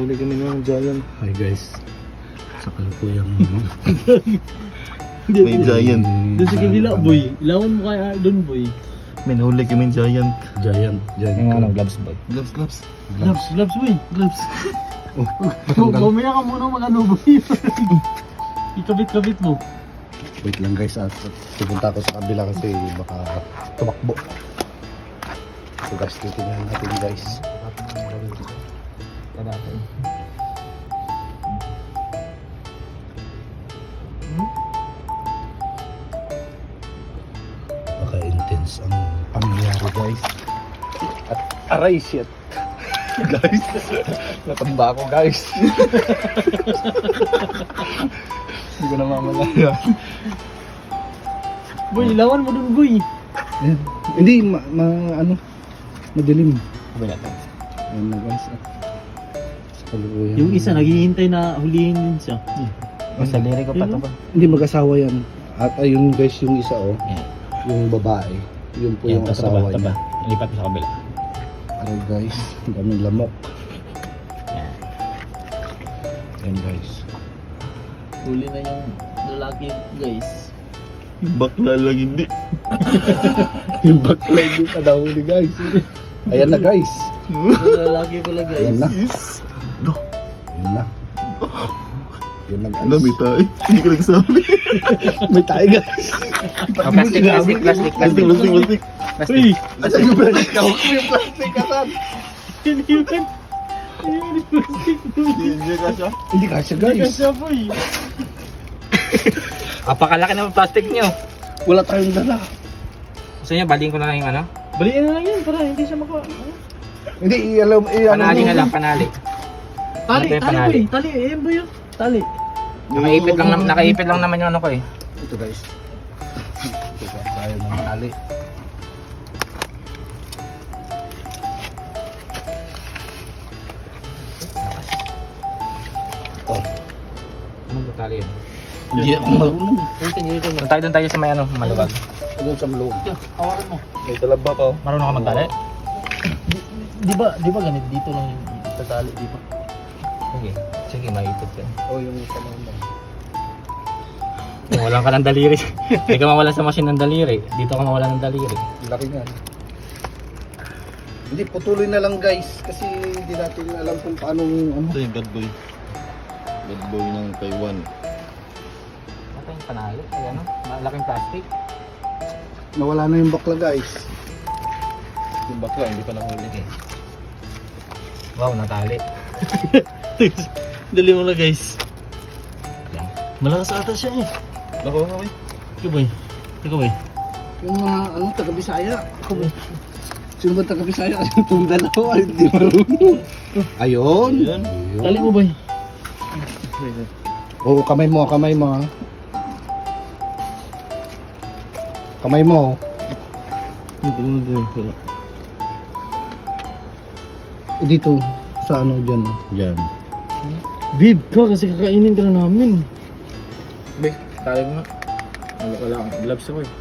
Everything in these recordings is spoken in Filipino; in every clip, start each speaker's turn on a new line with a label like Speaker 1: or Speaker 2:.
Speaker 1: Nahuli kami ng giant.
Speaker 2: Hi guys. Sa kalukuyang
Speaker 1: May giant.
Speaker 3: Doon sa kabila, boy. Ilawan mo kaya doon, boy.
Speaker 1: May nahuli kami giant.
Speaker 2: giant.
Speaker 4: Yung ano, gloves boy.
Speaker 1: Gloves, gloves.
Speaker 3: Gloves, boy. Gloves.
Speaker 2: Patanggal.
Speaker 3: Mamaya ka muna mag-ano, boy. Ikabit-kabit mo.
Speaker 2: Wait lang guys, at pupunta ako sa kabila kasi baka tumakbo. So guys, titingnan natin guys. Baka intense ang pangyayari guys. At aray shit. Guys, natamba ako guys. Hindi ko na mamalaya.
Speaker 3: Boy, ilawan mo doon, boy.
Speaker 2: Hindi, ano, madilim.
Speaker 4: Sabi natin.
Speaker 2: Ayan na guys. Sa kalukuyan.
Speaker 3: Yung isa, naghihintay na hulihin din siya.
Speaker 4: Basta lirik ko pa to ba?
Speaker 2: Hindi mag-asawa yan. At ayun guys, yung isa oh,
Speaker 4: Yan.
Speaker 2: yung babae. Yun po
Speaker 4: Yan,
Speaker 2: yung
Speaker 4: taba,
Speaker 2: asawa
Speaker 4: taba.
Speaker 2: niya.
Speaker 4: Ilipat mo sa kabila.
Speaker 2: Ano guys, ang daming lamok.
Speaker 4: Yan.
Speaker 2: Ayan guys.
Speaker 3: Huli na yung lalaki, guys.
Speaker 1: Yung bakla lang hindi.
Speaker 2: Yung bakla hindi pa nahuli guys. Ayan na guys.
Speaker 3: Yung lalaki pala, guys.
Speaker 2: Ayan na.
Speaker 1: Yes.
Speaker 2: Ayan na. Yun na
Speaker 1: Ano, may
Speaker 2: guys.
Speaker 1: tayo. Hindi ko nagsabi.
Speaker 2: May tayo guys.
Speaker 4: Oh, plastic.
Speaker 1: Plastic, plastic.
Speaker 3: Uy!
Speaker 2: Asan yung plastic? Hawak mo yung plastic kasan.
Speaker 3: Hindi yun. Hindi plastic, boy.
Speaker 1: Hindi ka siya.
Speaker 2: Hindi kasya
Speaker 3: Hindi ka
Speaker 2: guys.
Speaker 3: siya, boy.
Speaker 4: Apakalaki naman plastic nyo.
Speaker 2: Wala tayong dala.
Speaker 4: Gusto nyo, baling ko na lang yung ano?
Speaker 3: Baliin na lang yan para hindi siya maka...
Speaker 2: Hindi, alam,
Speaker 4: Panali na lang, panali.
Speaker 3: Tali,
Speaker 4: Ano ba yung
Speaker 3: tali,
Speaker 4: panali?
Speaker 3: boy. Tali, ayan, boy. Tali.
Speaker 4: Nakaipit lang naman yung ano ko eh.
Speaker 2: Ito guys. Ito tayo ng tali. Oh,
Speaker 4: Anong butali yun?
Speaker 2: hindi ako marunong.
Speaker 4: Doon tayo sa may ano, maluwag.
Speaker 2: Doon sa loob.
Speaker 3: Hawakan mo.
Speaker 1: May talaba pa.
Speaker 4: Marunong ka magtali?
Speaker 3: Di ba ganito dito lang yung tatali, di ba?
Speaker 4: Sige, sige, maipit ka.
Speaker 2: Oh, yung kamay mo.
Speaker 4: Walang ka ng daliri. Hindi ka mawala sa machine ng daliri. Dito ka mawala ng daliri.
Speaker 2: Laki niyan. Hindi, putuloy na lang guys. Kasi hindi natin alam kung paano ano.
Speaker 1: Ito yung bad boy. Bad boy ng Taiwan.
Speaker 4: Ito yung panalo. Ay ano, malaking plastic.
Speaker 2: Nawala na yung bakla guys.
Speaker 1: Yung bakla, hindi pa nahuli.
Speaker 4: Wow, natali.
Speaker 3: Dali mo na, guys.
Speaker 4: Yan.
Speaker 3: Malakas ata siya eh.
Speaker 1: Nakuha kami.
Speaker 3: Ikaw, boy. Ikaw, boy.
Speaker 2: Yung mga ano, taga-Bisaya. Sino ba taga-Bisaya? Itong dalawa, hindi marunong. Ayun.
Speaker 1: Ayun.
Speaker 3: Tali mo, boy.
Speaker 2: Oo, kamay mo, kamay mo. Ha? Kamay mo. Dito, sa ano dyan.
Speaker 1: Yan.
Speaker 3: Babe ka kasi kakainin ka na namin.
Speaker 4: Be, tali mo nga. Wala akong gloves ako eh.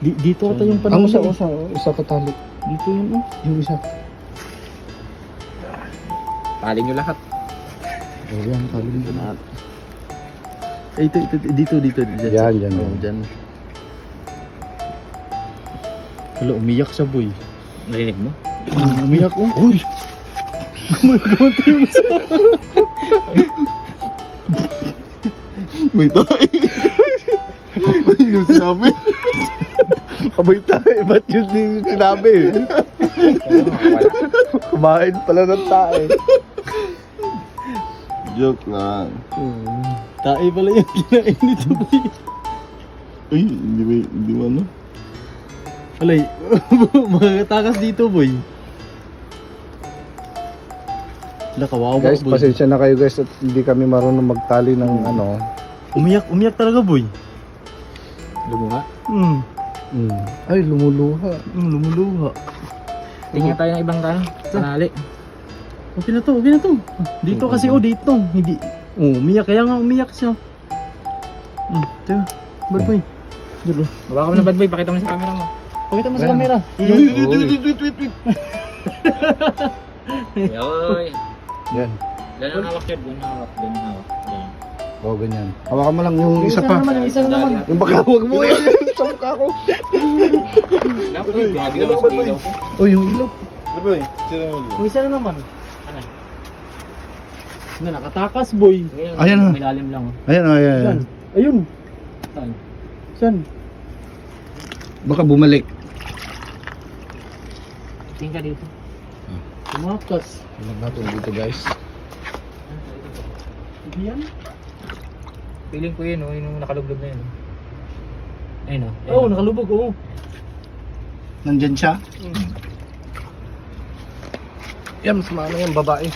Speaker 3: Dito ata yung
Speaker 2: Ang
Speaker 3: panalo.
Speaker 2: isa katali.
Speaker 3: Dito yun, oh.
Speaker 2: Yung isa.
Speaker 4: Tali nyo lahat.
Speaker 2: Oh, yan, tali mo na.
Speaker 3: Ito, dito.
Speaker 2: Yan, yan.
Speaker 3: Oh, dyan. Hala, umiyak siya, boy.
Speaker 4: Narinig mo?
Speaker 3: Umiyak, oh.
Speaker 2: Uy!
Speaker 1: May tayo. May yung sinabi.
Speaker 2: Abay tayo, ba't yun yung sinabi?
Speaker 4: Wala.
Speaker 2: Kumain pala ng tayo.
Speaker 1: Joke lang.
Speaker 3: Tae pala yung kinain nito, boy.
Speaker 1: Ay, hindi mo ano.
Speaker 3: Alay, makakatakas dito, boy. Hala, kawawa,
Speaker 2: Guys,
Speaker 3: boy.
Speaker 2: pasensya na kayo guys at hindi kami marunong magtali ng ano.
Speaker 3: Umiyak talaga, boy.
Speaker 4: Lumunga.
Speaker 2: Ay, lumuluha.
Speaker 3: Lumuluha.
Speaker 4: Tingnan tayo ng ibang tayo. Panali.
Speaker 3: Okay na to. Dito kasi, dito. Hindi. Umiyak. Kaya nga umiyak siya. Teka. Bad boy. Dito.
Speaker 4: Baka mo na bad boy, pakita mo sa camera mo.
Speaker 3: Pakita mo sa camera.
Speaker 2: Wait.
Speaker 4: Yoy.
Speaker 2: Yan.
Speaker 4: Ganun hawak yun. Ganun hawak. Ganun hawak. Ganun.
Speaker 2: O, ganyan. Hawakan mo lang yung isa pa.
Speaker 3: naman, yung isa na naman.
Speaker 2: Yung baka huwag mo yan. Sa mukha ko.
Speaker 4: Dapat yun. Grabe naman sa ilaw ko.
Speaker 2: O, yung ilok.
Speaker 1: Ano boy? Sino mo?
Speaker 3: Yung isa na naman.
Speaker 4: Ano?
Speaker 3: Na nakatakas, boy.
Speaker 2: Ayan na.
Speaker 4: May lalim lang.
Speaker 2: Ayan, ayan.
Speaker 3: Saan? Ayun.
Speaker 4: Saan?
Speaker 3: Saan?
Speaker 2: Baka bumalik.
Speaker 4: Tingin ka dito.
Speaker 3: Tumakas.
Speaker 2: Tingnan natin dito, guys.
Speaker 3: Hindi yan?
Speaker 4: Feeling ko yun, oh, yung nakaluglob na yun. Ayun, oh.
Speaker 3: Oo, nakalubog, oo.
Speaker 2: Nandyan siya. Yan, mas maano yan, babae.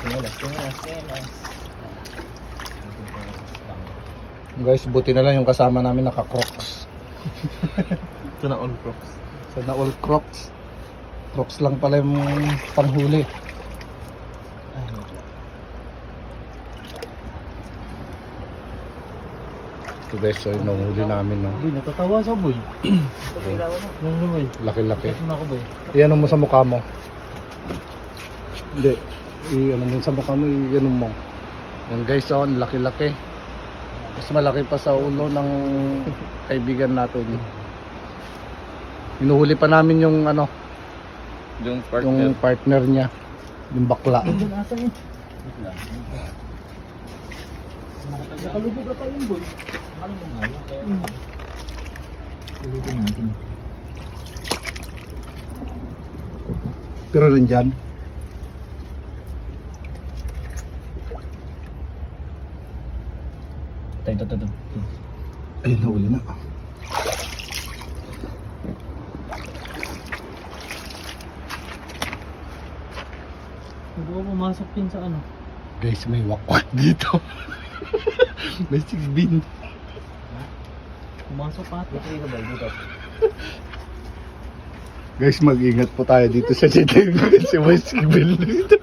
Speaker 4: Tinulas.
Speaker 2: Guys, buti na lang yung kasama namin naka-crocs.
Speaker 1: Ito na all props.
Speaker 2: So, na all crocs. Crocs lang pala yung panghuli. Ito guys, so yung nanghuli namin, no?
Speaker 3: Boy, natatawa siya, boy. Ano, boy?
Speaker 2: Laki-laki.
Speaker 3: Ano ako, boy?
Speaker 2: Iyan mo sa mukha mo. Hindi. Iyan mo sa mukha mo, iyan mo. Yan guys, so, ang laki-laki. Mas malaki pa sa ulo ng kaibigan natin. Hinuhuli pa namin yung ano,
Speaker 1: Yung
Speaker 2: yung partner niya, yung bakla.
Speaker 3: Doon ata yun. Nakalubog ata yun, boy.
Speaker 4: Nakaluglob nga yun. Tulugin natin.
Speaker 2: Pero nandyan.
Speaker 4: Ito.
Speaker 2: Ayun, nahuli na.
Speaker 3: Hindi ko pumasok yun sa ano.
Speaker 2: Guys, may wakwak dito. May sigbin.
Speaker 3: Pumasok ata.
Speaker 4: Dito ba? Dito.
Speaker 2: Guys, mag-ingat po tayo dito sa Chiteng kasi may sigbin dito.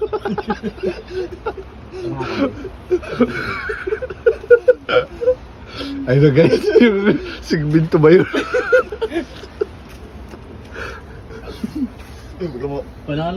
Speaker 2: Ayun na guys, yung sigbin to ba yun?
Speaker 1: Ito mo.
Speaker 3: Wala